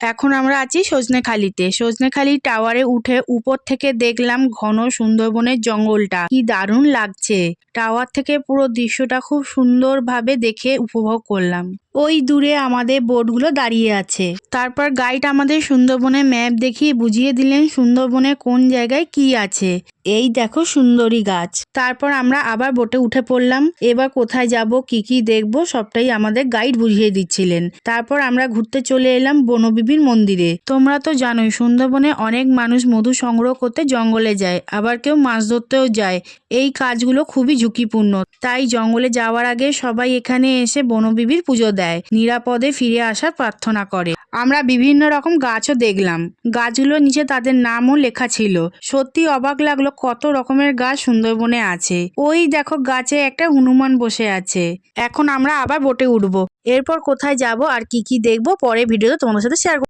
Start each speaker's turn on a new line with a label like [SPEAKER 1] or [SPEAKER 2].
[SPEAKER 1] এখন আমরা আছি সজনেখালিতে। সজনেখালি টাওয়ারে উঠে উপর থেকে দেখলাম ঘন সুন্দরবনের জঙ্গলটা, কি দারুণ লাগছে। টাওয়ার থেকে পুরো দৃশ্যটা খুব সুন্দরভাবে দেখে উপভোগ করলাম। ওই দূরে আমাদের বোটগুলো দাঁড়িয়ে আছে। তারপর গাইড আমাদের সুন্দরবনের ম্যাপ দেখিয়ে বুঝিয়ে দিলেন সুন্দরবনের কোন জায়গায় কি আছে। এই দেখো সুন্দরী গাছ। তারপর আমরা আবার বোটে উঠে পড়লাম। এবার কোথায় যাব, কি কি দেখব সবটাই আমাদের গাইড বুঝিয়ে দিচ্ছিলেন। তারপর আমরা ঘুরতে চলে এলাম বনবিবির মন্দিরে। তোমরা তো জানোই সুন্দরবনে অনেক মানুষ মধু সংগ্রহ করতে জঙ্গলে যায়, আবার কেউ মাছ ধরতেও যায়। এই কাজগুলো খুবই ঝুঁকিপূর্ণ, তাই জঙ্গলে যাওয়ার আগে সবাই এখানে এসে বনবিবির পুজো দেয়, নিরাপদে ফিরে আসার প্রার্থনা করে। আমরা বিভিন্ন রকম গাছও দেখলাম, গাছগুলোর নিচে তাদের নামও লেখা ছিল। সত্যি অবাক লাগলো কত রকমের গাছ সুন্দরবনে আছে। ওই দেখো গাছে একটা হনুমান বসে আছে। এখন আমরা আবার বোটে উঠবো। এরপর কোথায় যাব আর কি কি দেখবো পরে ভিডিওতে তোমাদের সাথে শেয়ার